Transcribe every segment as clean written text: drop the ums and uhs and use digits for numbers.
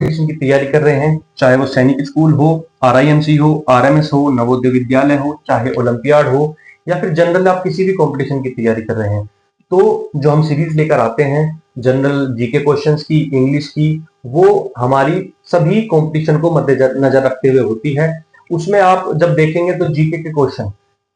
Competition की तैयारी कर रहे हैं, चाहे वो सैनिक स्कूल हो, आरआईएमसी हो, आरएमएस हो, नवोदय विद्यालय हो, चाहे ओलंपियाड हो, या फिर जनरल आप किसी भी कंपटीशन की तैयारी कर रहे हैं, तो जो हम सीरीज लेकर आते हैं जनरल जीके क्वेश्चंस की, इंग्लिश की, वो हमारी सभी कंपटीशन को मद्देनजर रखते हुए होती है। उसमें आप जब देखेंगे तो जीके के क्वेश्चन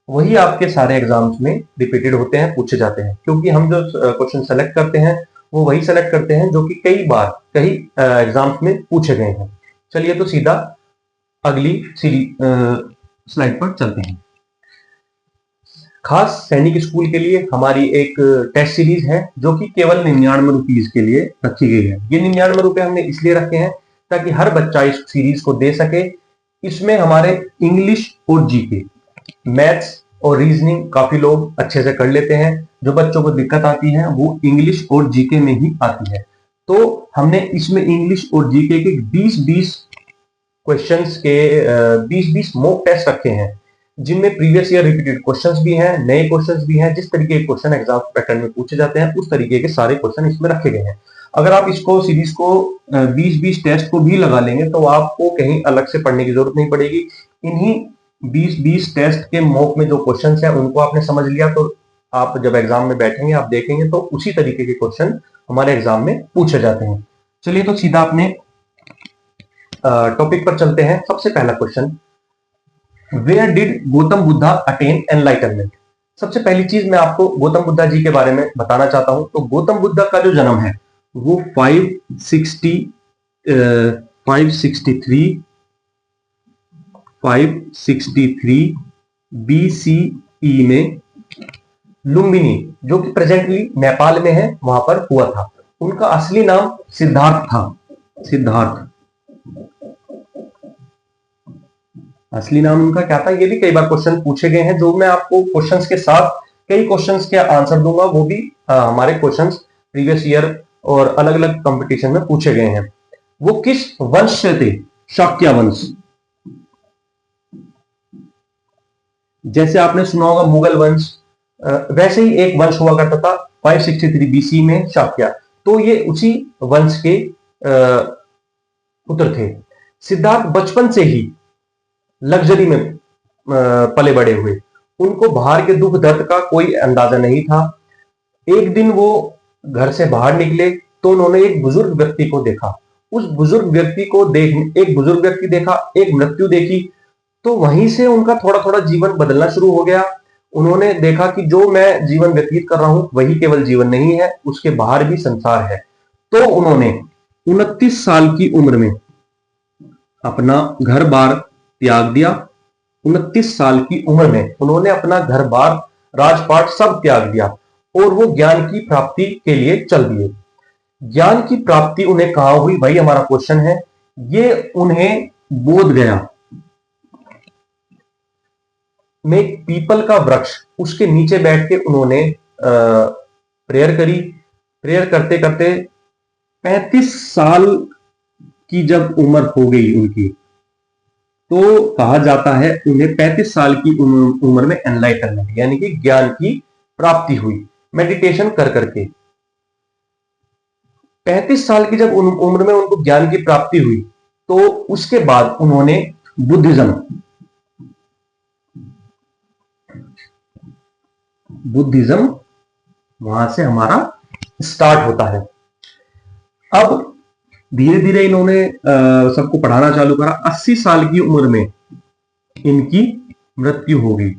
वही आपके सारे एग्जाम्स में रिपीटेड होते हैं, पूछे जाते हैं, क्योंकि हम जो क्वेश्चन सेलेक्ट करते हैं वो वही सेलेक्ट करते हैं जो कि कई बार कई एग्जाम्स में पूछे गए हैं। चलिए तो सीधा अगली स्लाइड पर चलते हैं। खास सैनिक स्कूल के लिए हमारी एक टेस्ट सीरीज है जो कि केवल 99 रुपीज के लिए रखी गई है। ये 99 रुपए हमने इसलिए रखे हैं ताकि हर बच्चा इस सीरीज को दे सके। इसमें हमारे इंग्लिश और जीके, मैथ्स और रीजनिंग काफी लोग अच्छे से कर लेते हैं। जो बच्चों को दिक्कत आती है वो इंग्लिश और जीके में ही आती है। तो हमने इसमें इंग्लिश और जीके के 20-20 क्वेश्चंस के 20-20 मॉक टेस्ट रखे हैं, जिनमें प्रीवियस ईयर रिपीटेड क्वेश्चंस भी हैं, नए क्वेश्चंस भी हैं। जिस तरीके के क्वेश्चन एग्जाम पैटर्न में पूछे जाते हैं उस तरीके के सारे क्वेश्चन इसमें रखे गए हैं। अगर आप इसको सीरीज को 20-20 टेस्ट को भी लगा लेंगे तो आपको कहीं अलग से पढ़ने की जरूरत नहीं पड़ेगी। इन्हीं 20-20 टेस्ट के मॉक में जो क्वेश्चंस हैं उनको आपने समझ लिया तो आप जब एग्जाम में बैठेंगे आप देखेंगे तो उसी तरीके के क्वेश्चन हमारे एग्जाम में पूछे जाते हैं। चलिए तो सीधा अपने टॉपिक पर चलते हैं। सबसे पहला question, where did Gautam Buddha attain enlightenment. सबसे पहली चीज मैं आपको गौतम बुद्धा जी के बारे में बताना चाहता हूं। तो गौतम बुद्धा का जो जन्म है वो 563 BCE में लुम्बिनी, जो कि प्रेजेंटली नेपाल में है, वहां पर हुआ था। उनका असली नाम सिद्धार्थ था। सिद्धार्थ असली नाम उनका क्या था, ये भी कई बार क्वेश्चन पूछे गए हैं। जो मैं आपको क्वेश्चंस के साथ कई क्वेश्चंस के आंसर दूंगा वो भी हमारे क्वेश्चंस प्रीवियस ईयर और अलग अलग कंपटीशन में पूछे गए हैं। वो किस वंश से थे? शाक्य वंश। जैसे आपने सुना होगा मुगल वंश, वैसे ही एक वंश हुआ करता था 563 BC में, शाक्य। तो ये उसी वंश के पुत्र थे। सिद्धार्थ बचपन से ही लग्जरी में पले बड़े हुए। उनको बाहर के दुख दर्द का कोई अंदाजा नहीं था। एक दिन वो घर से बाहर निकले तो उन्होंने एक बुजुर्ग व्यक्ति को देखा। उस बुजुर्ग व्यक्ति को एक बुजुर्ग व्यक्ति देखा, एक मृत्यु देखी। तो वहीं से उनका थोड़ा थोड़ा जीवन बदलना शुरू हो गया। उन्होंने देखा कि जो मैं जीवन व्यतीत कर रहा हूं वही केवल जीवन नहीं है, उसके बाहर भी संसार है। तो उन्होंने 29 साल की उम्र में अपना घर बार त्याग दिया। 29 साल की उम्र में उन्होंने अपना घर बार, राजपाट सब त्याग दिया और वो ज्ञान की प्राप्ति के लिए चल दिए। ज्ञान की प्राप्ति उन्हें कहां हुई, वही हमारा क्वेश्चन है। ये उन्हें बोध गया में पीपल का वृक्ष, उसके नीचे बैठ के उन्होंने प्रेयर करी। प्रेयर करते करते 35 साल की जब उम्र हो गई उनकी, तो कहा जाता है उन्हें 35 साल की उम्र में एनलाइटनमेंट यानी कि ज्ञान की प्राप्ति हुई, मेडिटेशन कर करके। 35 साल की जब उम्र में उनको ज्ञान की प्राप्ति हुई तो उसके बाद उन्होंने बुद्धिज्म वहां से हमारा स्टार्ट होता है। अब धीरे धीरे इन्होंने सबको पढ़ाना चालू करा। 80 साल की उम्र में इनकी मृत्यु हो गई।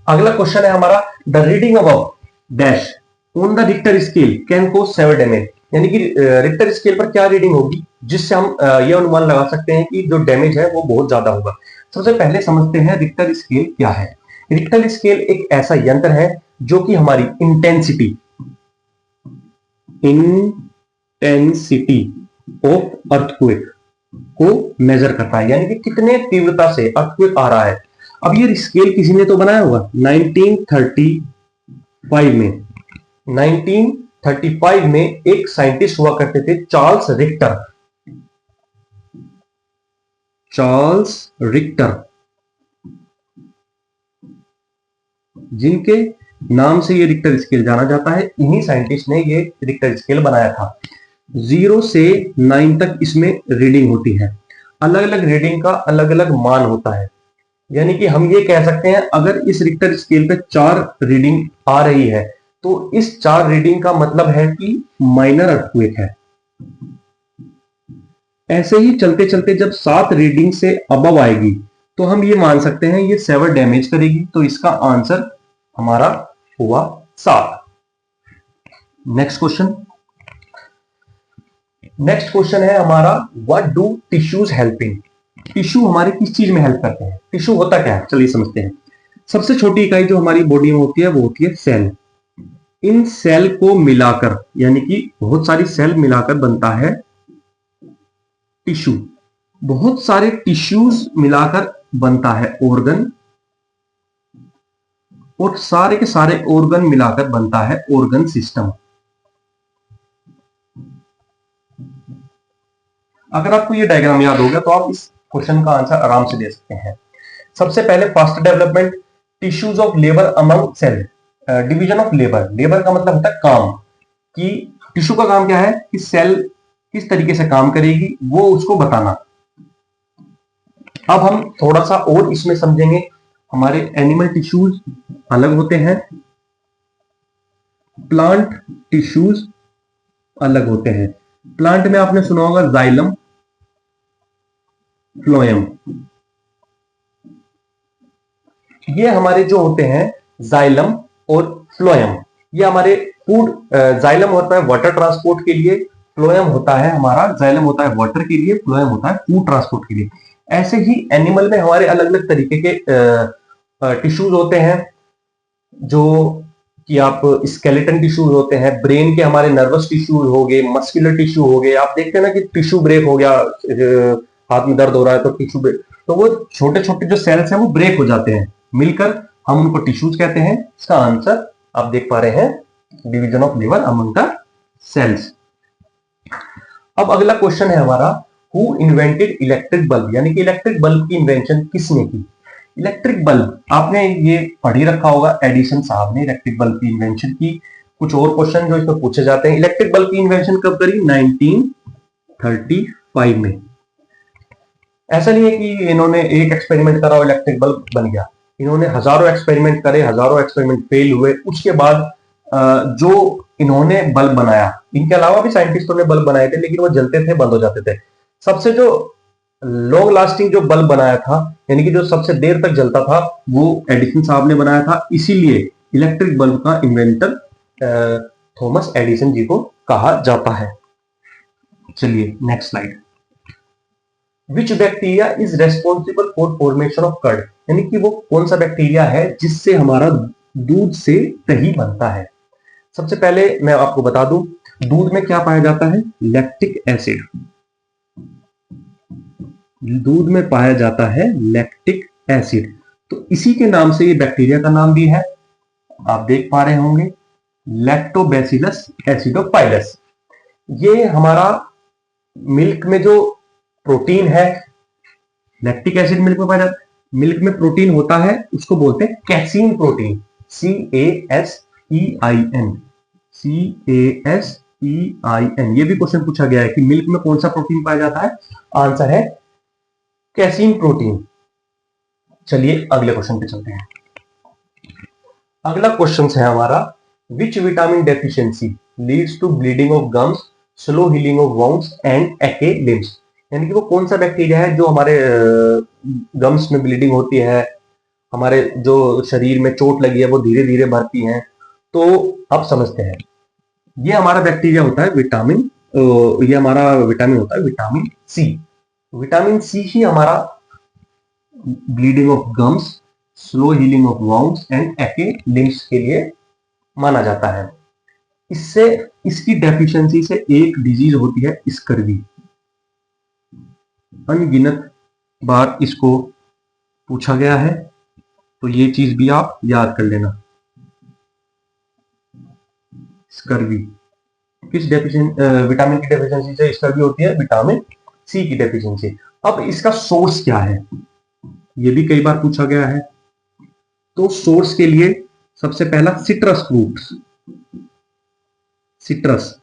अगला क्वेश्चन है हमारा, the reading above dash on the Richter scale can cause severe damage. यानी कि रिक्टर स्केल पर क्या रीडिंग होगी जिससे हम यह अनुमान लगा सकते हैं कि जो डैमेज है वो बहुत ज्यादा होगा। सबसे पहले समझते हैं रिक्टर स्केल क्या है। रिक्टर स्केल एक ऐसा यंत्र है जो कि हमारी इंटेंसिटी ऑफ अर्थक्वेक को मेजर करता है, यानी कि कितने तीव्रता से अर्थक्वेक आ रहा है। अब ये स्केल किसी ने तो बनाया होगा 1935 में। 1935 में एक साइंटिस्ट हुआ करते थे चार्ल्स रिक्टर, जिनके नाम से ये रिक्टर स्केल जाना जाता है। इन्हीं साइंटिस्ट ने ये रिक्टर स्केल बनाया था। 0 से 9 तक इसमें रीडिंग होती है। अलग अलग रीडिंग का अलग अलग मान होता है। यानी कि हम ये कह सकते हैं अगर इस रिक्टर स्केल पे 4 रीडिंग आ रही है तो इस 4 रीडिंग का मतलब है कि माइनर अर्थक्वेक है। ऐसे ही चलते चलते जब 7 रीडिंग से अबव आएगी तो हम ये मान सकते हैं ये सेवर डैमेज करेगी। तो इसका आंसर हमारा हुआ 7। नेक्स्ट क्वेश्चन है हमारा what do tissues helping. Tissue हमारे किस चीज में हेल्प करते हैं? टिश्यू होता क्या है, चलिए समझते हैं। सबसे छोटी इकाई जो हमारी बॉडी में होती है वो होती है सेल। इन सेल को मिलाकर, यानी कि बहुत सारी सेल मिलाकर बनता है टिश्यू। बहुत सारे टिश्यूज मिलाकर बनता है ऑर्गन, और सारे के सारे ऑर्गन मिलाकर बनता है ऑर्गन सिस्टम। अगर आपको ये डायग्राम याद हो गया तो आप इस क्वेश्चन का आंसर आराम से दे सकते हैं। सबसे पहले fast development tissues of labour among cell. Division of labour, labour का मतलब होता है काम, कि टिश्यू का काम क्या है कि सेल किस तरीके से काम करेगी वो उसको बताना। अब हम थोड़ा सा और इसमें समझेंगे। हमारे एनिमल टिश्यूज अलग होते हैं, प्लांट टिश्यूज अलग होते हैं। प्लांट में आपने सुना होगा जाइलम, फ्लोएम। ये हमारे जो होते हैं जाइलम और फ्लोएम, ये हमारे फूड, जाइलम होता है वाटर ट्रांसपोर्ट के लिए, फ्लोएम होता है हमारा, जाइलम होता है वाटर के लिए, फ्लोएम होता है फूड ट्रांसपोर्ट के लिए। ऐसे ही एनिमल में हमारे अलग अलग तरीके के टिश्यूज होते हैं, जो कि आप स्केलेटन टिश्यूज होते हैं, ब्रेन के हमारे नर्वस टिश्यूज हो गए, मस्कुलर टिश्यू हो गए। आप देखते हैं ना कि टिश्यू ब्रेक हो गया, हाथ में दर्द हो रहा है तो टिश्यू ब्रेक, तो वो छोटे छोटे जो सेल्स हैं वो ब्रेक हो जाते हैं, मिलकर हम उनको टिश्यूज कहते हैं। इसका आंसर आप देख पा रहे हैं division of labour among the cells. अब अगला क्वेश्चन है हमारा हु इन्वेंटेड इलेक्ट्रिक बल्ब, यानी कि इलेक्ट्रिक बल्ब की इन्वेंशन किसने की? इलेक्ट्रिक बल्ब आपने ये पढ़ ही रखा होगा, एडिसन साहब ने इलेक्ट्रिक बल्ब की इन्वेंशन की। कुछ और क्वेश्चन जो इसमें पूछे जाते हैं, इलेक्ट्रिक बल्ब की इन्वेंशन कब करी? 1935 में। ऐसा नहीं है कि इन्होंने एक एक्सपेरिमेंट करा और इलेक्ट्रिक बल्ब बन गया। इन्होंने हजारों एक्सपेरिमेंट करे, हजारों एक्सपेरिमेंट फेल हुए, उसके बाद जो इन्होंने बल्ब बनाया, इनके अलावा भी साइंटिस्टों ने बल्ब बनाए थे, लेकिन वो जलते थे, बंद हो जाते थे। सबसे जो लॉन्ग लास्टिंग जो बल्ब बनाया था, यानी कि जो सबसे देर तक जलता था, वो एडिसन साहब ने बनाया था। इसीलिए इलेक्ट्रिक बल्ब का इन्वेंटर थॉमस एडिसन जी को कहा जाता है। चलिए next slide. Which bacteria is responsible for formation of curd, यानी कि वो कौन सा बैक्टीरिया है जिससे हमारा दूध से दही बनता है? सबसे पहले मैं आपको बता दूं, दूध में क्या पाया जाता है? Lactic acid. दूध में पाया जाता है लैक्टिक एसिड, तो इसी के नाम से ये बैक्टीरिया का नाम भी है, आप देख पा रहे होंगे, लैक्टोबैसिलस एसिडोफाइलस। ये हमारा मिल्क में जो प्रोटीन है, लैक्टिक एसिड मिल्क में पाया जाता है, मिल्क में प्रोटीन होता है, उसको बोलते हैं कैसीन प्रोटीन, CASEIN, CASEIN। ये भी क्वेश्चन पूछा गया है कि मिल्क में कौन सा प्रोटीन पाया जाता है? आंसर है कैसीन प्रोटीन। चलिए अगले क्वेश्चन पे चलते हैं। अगला क्वेश्चन है हमारा which vitamin deficiency leads to bleeding of gums, slow healing of wounds and acne limbs, यानी कि वो कौन सा बैक्टीरिया है जो हमारे गम्स में ब्लीडिंग होती है, हमारे जो शरीर में चोट लगी है वो धीरे धीरे भरती है। तो अब समझते हैं, ये हमारा बैक्टीरिया होता है विटामिन, ये हमारा विटामिन होता है विटामिन सी। विटामिन सी ही हमारा bleeding of gums, slow healing of wounds and acne limbs के लिए माना जाता है। इससे, इसकी डेफिशिएंसी से एक डिजीज होती है स्कर्वी। अनगिनत बार इसको पूछा गया है, तो ये चीज भी आप याद कर लेना। स्कर्वी किस विटामिन की डेफिशिएंसी से स्कर्वी होती है? विटामिन सी की डेफिशिएंसी। अब इसका सोर्स क्या है, ये भी कई बार पूछा गया है। तो सोर्स के लिए सबसे पहला सिट्रस फ्रूट्स, सिट्रस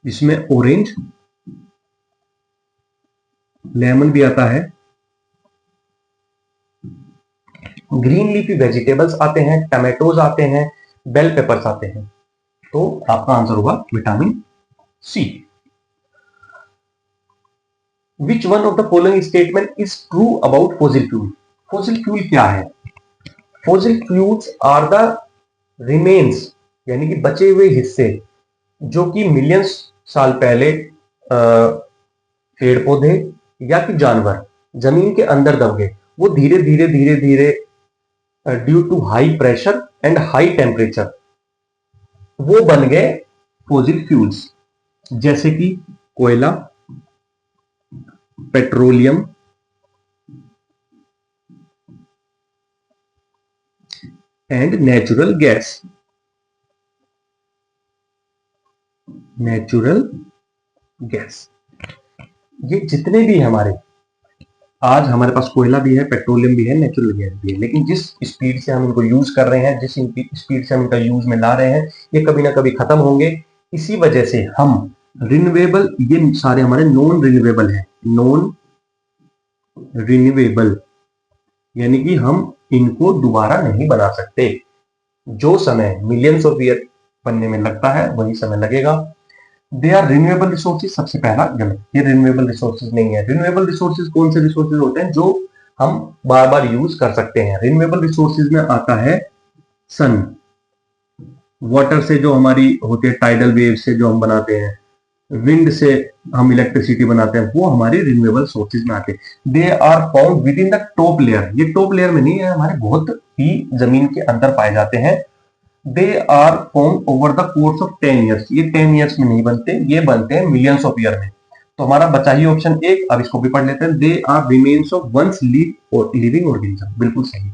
जिसमें ऑरेंज, लेमन भी आता है, ग्रीन लीफी वेजिटेबल्स आते हैं, टमाटोज आते हैं, बेल पेपर्स आते हैं। तो आपका आंसर होगा vitamin C. Which one of the following statement is true about fossil fuel? Fossil fuel क्या है? Fossil fuels are the remains, यानी कि बचे हुए हिस्से जो कि मिलियंस साल पहले पेड़ पौधे या कि जानवर जमीन के अंदर दब गए, वो धीरे धीरे धीरे धीरे due to high pressure and high temperature वो बन गए फॉसिल फ्यूल्स, जैसे कि कोयला, petroleum and natural gas. Natural gas, ये जितने भी हमारे आज हमारे पास कोयला भी है, पेट्रोलियम भी है, नेचुरल गैस भी है, लेकिन जिस स्पीड से हम इनको यूज कर रहे हैं, जिस स्पीड से हम इनका यूज में ला रहे हैं, ये कभी ना कभी खत्म होंगे। इसी वजह से हम रिन्यूएबल, ये सारे हमारे नॉन रिन्यूएबल है, नॉन रिन्यूएबल, यानी कि हम इनको दोबारा नहीं बना सकते। जो समय मिलियंस ऑफ ईयर बनने में लगता है वही समय लगेगा। दे आर रिन्यूएबल रिसोर्सेज, सबसे पहला गलत, ये रिन्यूएबल रिसोर्सेज नहीं है। रिन्यूएबल रिसोर्सेज कौन से रिसोर्सेज होते हैं? जो हम बार बार यूज कर सकते हैं। रिन्यूएबल रिसोर्सेज में आता है सन, वाटर से जो हमारी होती है, टाइडल वेव से जो हम बनाते हैं, विंड से हम इलेक्ट्रिसिटी बनाते हैं, वो हमारे रिन्यूएबल सोर्सेज में आते हैं। They are found within the top layer, ये टॉप लेयर में नहीं है, हमारे बहुत ही जमीन के अंदर पाए जाते हैं। They are form over the course of 10 years, ये 10 ईयर्स में नहीं बनते, ये बनते हैं मिलियंस ऑफ ईयर में। तो हमारा बचा ही ऑप्शन एक, अब इसको भी पढ़ लेते हैं। They are remains of once living organism, बिल्कुल सही।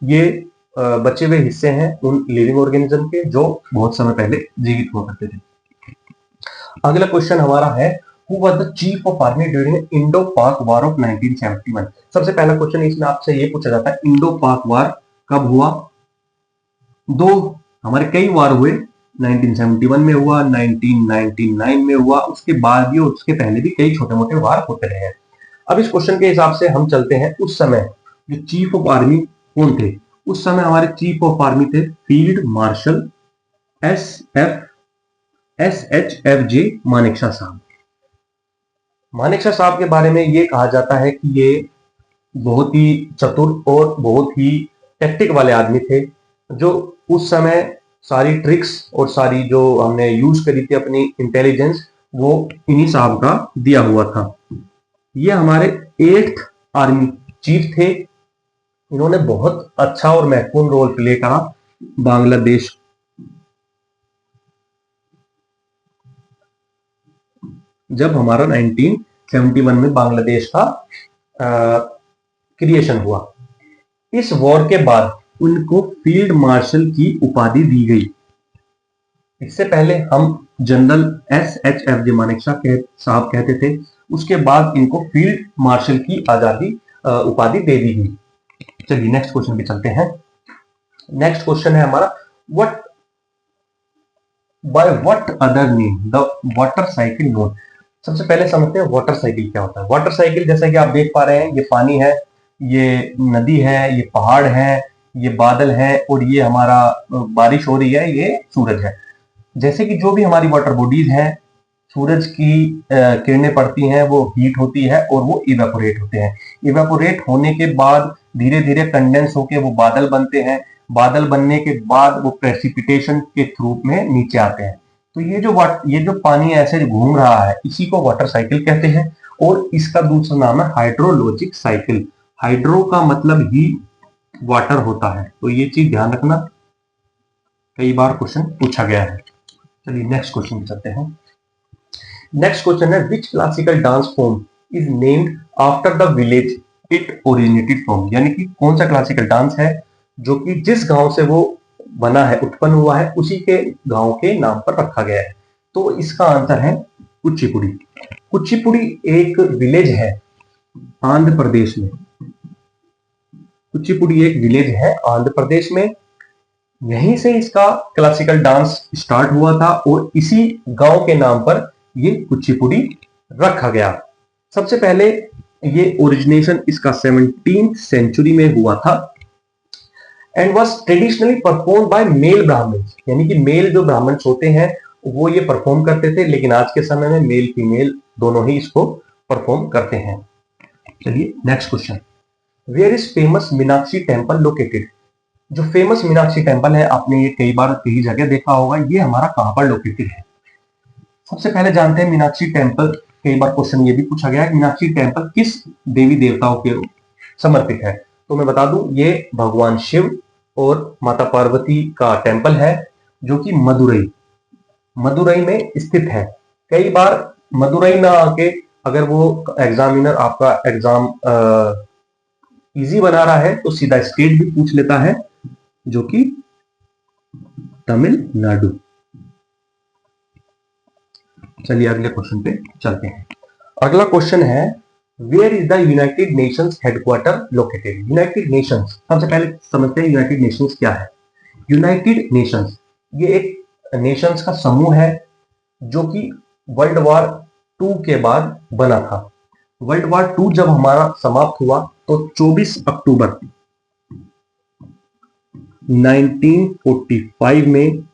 ये बचे हुए हिस्से हैं उन लिविंग ऑर्गेनिज्म के जो बहुत समय पहले जीवित हुआ करते थे। अगला क्वेश्चन हमारा है, who was the chief of army during Indo पाक वॉर ऑफ 1971? सबसे पहला क्वेश्चन इसमें आपसे ये पूछा जाता है, इंडो पाक वॉर कब हुआ? दो हमारे कई वार हुए, 1971 में हुआ, 1999 में हुआ, उसके बाद भी और उसके पहले भी कई छोटे मोटे वार होते रहे हैं। अब इस क्वेश्चन के हिसाब से हम चलते हैं, उस समय जो चीफ ऑफ आर्मी कौन थे? उस समय हमारे चीफ ऑफ आर्मी थे फील्ड मार्शल SHFJ मानेकशॉ साहब। मानेकशॉ साहब के बारे में ये कहा जाता है कि ये बहुत ही चतुर और बहुत ही टैक्टिक वाले आदमी थे, जो उस समय सारी ट्रिक्स और सारी जो हमने यूज करी थी अपनी इंटेलिजेंस, वो इन्हीं साहब का दिया हुआ था। ये हमारे 8th आर्मी चीफ थे। इन्होंने बहुत अच्छा और महत्वपूर्ण रोल प्ले करा बांग्लादेश, जब हमारा 1971 में बांग्लादेश का क्रिएशन हुआ। इस वॉर के बाद उनको फील्ड मार्शल की उपाधि दी गई। इससे पहले हम जनरल SHFJ मानेकशॉ साहब कहते थे, उसके बाद इनको फील्ड मार्शल की आजादी उपाधि दे दी गई। चलिए नेक्स्ट क्वेश्चन पे चलते हैं। नेक्स्ट क्वेश्चन है हमारा, what by what other name the water cycle known? सबसे पहले समझते हैं वाटर साइकिल क्या होता है। वाटर साइकिल जैसा कि आप देख पा रहे हैं, ये पानी है, ये नदी है, ये पहाड़ है, ये बादल है और ये हमारा बारिश हो रही है, ये सूरज है। जैसे कि जो भी हमारी वाटर बॉडीज हैं, सूरज की किरणें पड़ती हैं, वो हीट होती है और वो इवेपोरेट होते हैं। इवेपोरेट होने के बाद धीरे धीरे कंडेंस होकर वो बादल बनते हैं। बादल बनने के बाद वो प्रेसिपिटेशन के थ्रू में नीचे आते हैं। तो ये जो पानी ऐसे घूम रहा है, इसी को वाटर साइकिल कहते हैं। और इसका दूसरा नाम है हाइड्रोलॉजिक साइकिल। हाइड्रो का मतलब ही वाटर होता है, तो ये चीज ध्यान रखना, कई बार क्वेश्चन पूछा गया है। चलिए नेक्स्ट क्वेश्चन पे चलते हैं। नेक्स्ट क्वेश्चन है, which classical dance form is named after the village it originated from? यानी कि कौन सा क्लासिकल डांस है जो कि जिस गांव से वो बना है, उत्पन्न हुआ है, उसी के गांव के नाम पर रखा गया है। तो इसका आंसर है कुचिपुड़ी। कुचिपुड़ी एक विलेज है आंध्र प्रदेश में। कुचिपुड़ी एक विलेज है आंध्र प्रदेश में। यहीं से इसका क्लासिकल डांस स्टार्ट हुआ था और इसी गांव के नाम पर ये कुचिपुड़ी रखा गया। सबसे पहले ये ओरिजिनेशन इसका 17th सेंचुरी में हुआ था and was traditionally perform by male Brahmins, यानी कि मेल जो ब्राह्मण्स होते हैं वो ये परफॉर्म करते थे, लेकिन आज के समय में मेल फीमेल दोनों ही इसको परफॉर्म करते हैं। चलिए next question, where is famous Meenakshi temple located? जो फेमस मीनाक्षी टेम्पल है, आपने ये कई बार कई जगह देखा होगा, ये हमारा कहां पर लोकेटेड है? सबसे पहले जानते हैं मीनाक्षी टेम्पल। कई बार क्वेश्चन ये भी पूछा गया है कि मीनाक्षी टेम्पल किस देवी देवताओं के समर्पित है? तो मैं बता दूं, ये भगवान शिव और माता पार्वती का टेम्पल है, जो कि मदुरई में स्थित है। कई बार मदुरई में आके अगर वो एग्जामिनर आपका एग्जाम इजी बना रहा है तो सीधा स्टेट भी पूछ लेता है, जो कि तमिलनाडु। चलिए अगले क्वेश्चन पे चलते हैं। अगला क्वेश्चन है, where is the United Nations headquarter located? United Nations, सबसे पहले समझते हैं यूनाइटेड नेशंस क्या है। यूनाइटेड नेशंस ये एक नेशंस का समूह है जो कि वर्ल्ड वॉर 2 के बाद बना था। वर्ल्ड वॉर 2 जब हमारा समाप्त हुआ तो 24 अक्टूबर 1945 में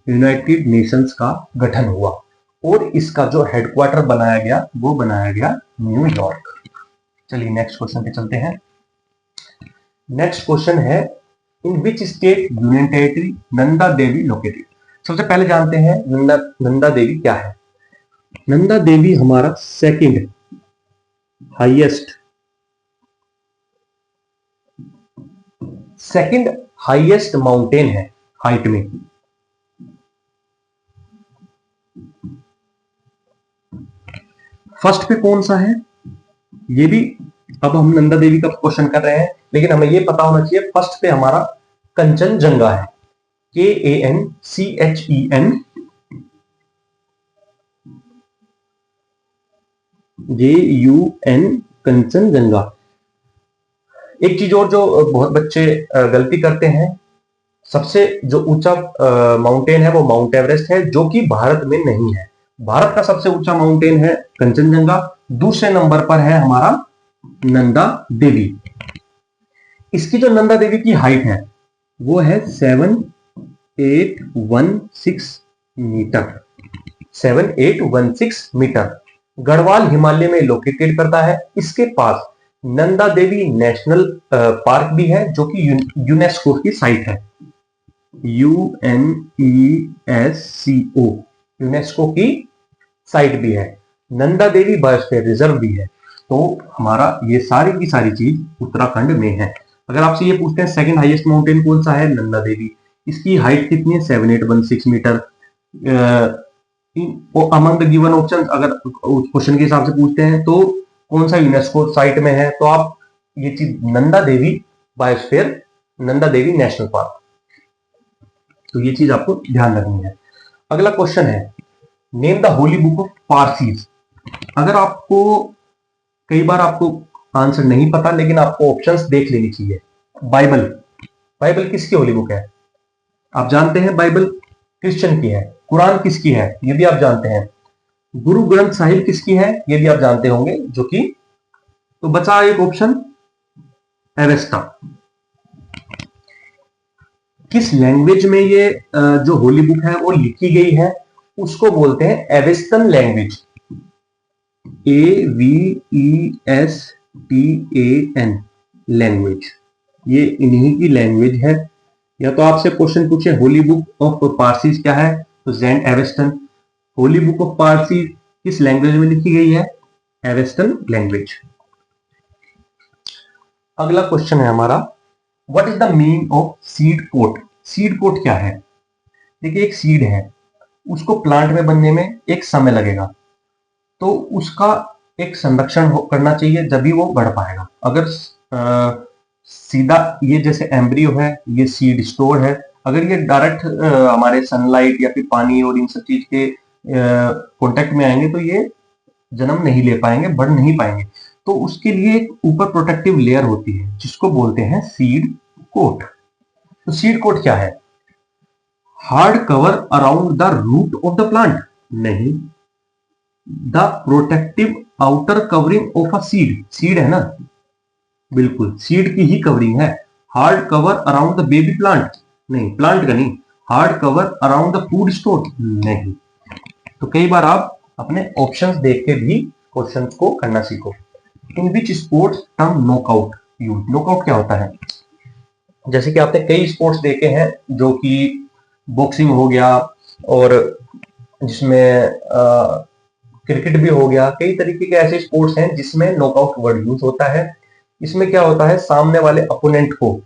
यूनाइटेड नेशंस का गठन हुआ और इसका जो हेडक्वार्टर बनाया गया वो बनाया गया न्यूयॉर्क। चलिए नेक्स्ट क्वेश्चन पे चलते हैं। नेक्स्ट क्वेश्चन है, in which state union territory Nanda Devi located? सबसे पहले जानते हैं नंदा देवी क्या है। नंदा देवी हमारा सेकंड हाईएस्ट माउंटेन है हाइट में। फर्स्ट पे कौन सा है ये भी, अब हम नंदा देवी का क्वेश्चन कर रहे हैं, लेकिन हमें ये पता होना चाहिए फर्स्ट पे हमारा कंचनजंगा है, KANCHEN JUN कंचनजंगा। एक चीज और जो बहुत बच्चे गलती करते हैं, सबसे जो ऊंचा माउंटेन है वो माउंट एवरेस्ट है, जो कि भारत में नहीं है। भारत का सबसे ऊंचा माउंटेन है कंचनजंगा, दूसरे नंबर पर है हमारा नंदा देवी। इसकी जो नंदा देवी की हाइट है वो है 7816 मीटर, 7816 मीटर। गढ़वाल हिमालय में लोकेटेड करता है। इसके पास नंदा देवी नेशनल पार्क भी है, जो कि यूनेस्को की साइट है, UNESCO, यूनेस्को की साइट भी है। नंदा देवी बायोस्फीयर रिजर्व भी है। तो हमारा ये सारी की सारी चीज उत्तराखंड में है। अगर आपसे ये पूछते हैं सेकंड हाईएस्ट माउंटेन कौन सा है, नंदा देवी। इसकी हाइट कितनी है, 7816 metre. Among the given option, अगर क्वेश्चन के हिसाब से पूछते हैं तो कौन सा यूनेस्को साइट में है, तो आप ये चीज Nanda Devi biosphere, Nanda Devi national park, तो ये चीज आपको ध्यान रखनी है। अगला क्वेश्चन है, name the Holi book of Parsis. अगर आपको कई बार आपको आंसर नहीं पता, लेकिन आपको ऑप्शंस देख लेनी चाहिए। बाइबल किसकी होली बुक है? आप जानते हैं बाइबल क्रिश्चियन की है। कुरान किसकी है? ये भी आप जानते हैं। गुरु ग्रंथ साहिब किसकी है? ये भी आप जानते होंगे, जो कि, तो बचा एक ऑप्शन एवेस्टा। किस लैंग्वेज में ये जो होली बुक है वो लिखी गई है, उसको बोलते हैं एवेस्टन लैंग्वेज, AVESTAN लैंग्वेज। ये इन्हीं की लैंग्वेज है। या तो आपसे क्वेश्चन पूछे होली बुक ऑफ पारसीज क्या है, तो ज़ैंड एवेस्टन। होली बुक ऑफ पारसी किस लैंग्वेज में लिखी गई है? एवेस्टन लैंग्वेज। अगला क्वेश्चन है हमारा, what is the meaning of seed coat? Seed coat क्या है? देखिए, एक सीड है, उसको प्लांट में बनने में एक समय लगेगा, तो उसका एक संरक्षण करना चाहिए, जब वो बढ़ पाएगा। अगर सीधा ये जैसे एम्ब्रियो है, ये सीड स्टोर है, अगर ये डायरेक्ट हमारे सनलाइट या फिर पानी और इन सब चीज के कांटेक्ट में आएंगे तो ये जन्म नहीं ले पाएंगे, बढ़ नहीं पाएंगे। तो उसके लिए एक ऊपर प्रोटेक्टिव लेयर होती है, जिसको बोलते हैं सीड कोट। तो सीड कोट क्या है? Hard cover around the root of the plant. नहीं। The protective outer covering of a seed, seed है ना, बिल्कुल सीड की ही कवरिंग है। Hard cover around the baby plant, नहीं, प्लांट का नहीं। Hard cover around the food store, नहीं। तो कई बार आप अपने ऑप्शंस देख के भी क्वेश्चंस को करना सीखो। In which sports term knockout use, knockout क्या होता है? जैसे कि आपने कई स्पोर्ट्स देखे हैं, जो कि बॉक्सिंग हो गया, और जिसमें क्रिकेट भी हो गया, कई तरीके के ऐसे स्पोर्ट्स हैं जिसमें नॉकआउट वर्ड यूज होता है। इसमें क्या होता है, सामने वाले अपोनेंट को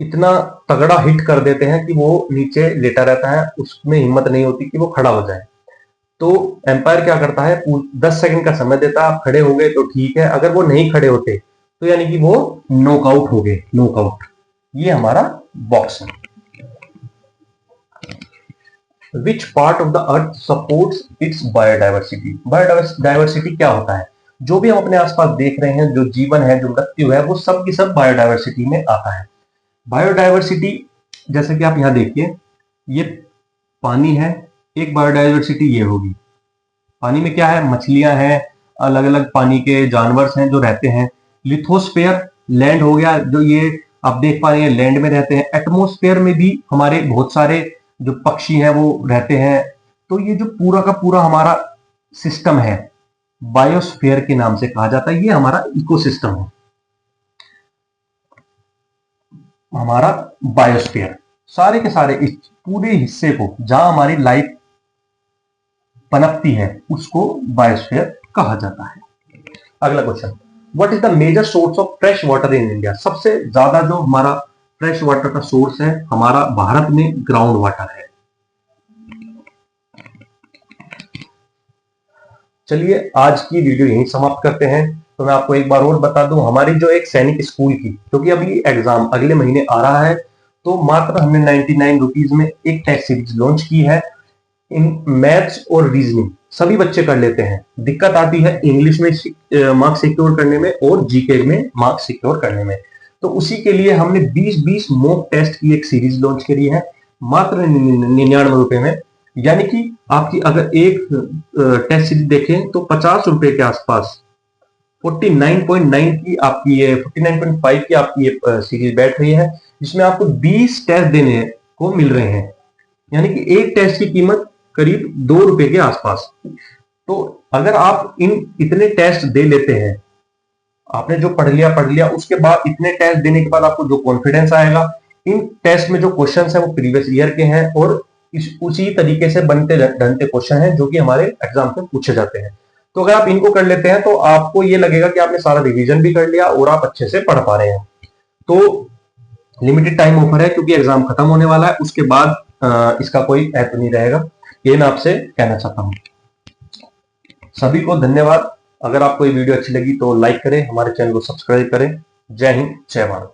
इतना तगड़ा हिट कर देते हैं कि वो नीचे लेटा रहता है, उसमें हिम्मत नहीं होती कि वो खड़ा हो जाए। तो एम्पायर क्या करता है, 10 सेकंड का समय देता है। आप खड़े हो गए तो ठीक है, अगर वो नहीं खड़े होते तो यानी कि वो नॉकआउट हो गए, नॉकआउट। ये हमारा बॉक्स है। Which part of the earth supports it's biodiversity, biodiversity क्या होता है? जो भी हम अपने आसपास देख रहे हैं, जो जीवन है, जो मृत्यु है, वो सब की सब बायोडाइवर्सिटी में आता है। बायोडाइवर्सिटी, जैसे कि आप यहां देखिए, ये पानी है, एक बायोडाइवर्सिटी ये होगी। पानी में क्या है, मछलियां हैं, अलग अलग पानी के जानवर हैं जो रहते हैं। लिथोस्फेयर लैंड हो गया, जो ये आप देख पा रहे हैं लैंड में रहते हैं। एटमोस्फेयर में भी हमारे बहुत सारे जो पक्षी हैं वो रहते हैं। तो ये जो पूरा का पूरा हमारा सिस्टम है, बायोस्फीयर के नाम से कहा जाता है। ये हमारा इकोसिस्टम है, हमारा बायोस्फीयर। सारे के सारे इस पूरे हिस्से को जहां हमारी लाइफ पनपती है, उसको बायोस्फीयर कहा जाता है। अगला question, what is the major source of fresh water in India? सबसे ज्यादा जो हमारा फ्रेश वाटर का सोर्स है हमारा भारत में, ग्राउंड वाटर है। चलिए आज की वीडियो यहीं समाप्त करते हैं। तो मैं आपको एक बार और बता दूं, हमारी जो एक सैनिक स्कूल की, क्योंकि अभी एग्जाम अगले महीने आ रहा है, तो मात्र हमने 99 रुपीज में एक टेस्ट सीरीज लॉन्च की है। इन मैथ्स और रीजनिंग सभी बच्चे कर लेते हैं। दिक्कत आती है इंग्लिश में मार्क्स सिक्योर करने में और जीके में मार्क्स सिक्योर करने में। तो उसी के लिए हमने 20-20 मॉक टेस्ट की एक सीरीज लॉन्च करी है मात्र 99 रुपए में। यानी कि आपकी अगर एक टेस्ट सीरीज देखें तो 50 रुपए के आसपास 49.9 की आपकी ये 49.5 की आपकी ये सीरीज बैठ रही है, जिसमें आपको 20 टेस्ट देने को मिल रहे हैं। यानी कि एक टेस्ट की कीमत करीब 2 रुपए के आसपास। तो अगर आप इन इतने टेस्ट दे लेते हैं, आपने जो पढ़ लिया, उसके बाद इतने टेस्ट देने के बाद आपको जो कॉन्फिडेंस आएगा, इन टेस्ट में जो क्वेश्चन है वो प्रीवियस ईयर के हैं और उसी तरीके से बनते ढंगते क्वेश्चन हैं जो कि हमारे एग्जाम में पूछे जाते हैं। तो अगर आप इनको कर लेते हैं तो आपको ये लगेगा कि आपने सारा रिवीजन भी कर लिया और आप अच्छे से पढ़ पा रहे हैं। तो लिमिटेड टाइम ऑफर है, क्योंकि एग्जाम खत्म होने वाला है, उसके बाद इसका कोई ऐप नहीं रहेगा। ये मैं आपसे कहना चाहता हूं। सभी को धन्यवाद। अगर आपको ये वीडियो अच्छी लगी तो लाइक करें, हमारे चैनल को सब्सक्राइब करें। जय हिंद, जय भारत।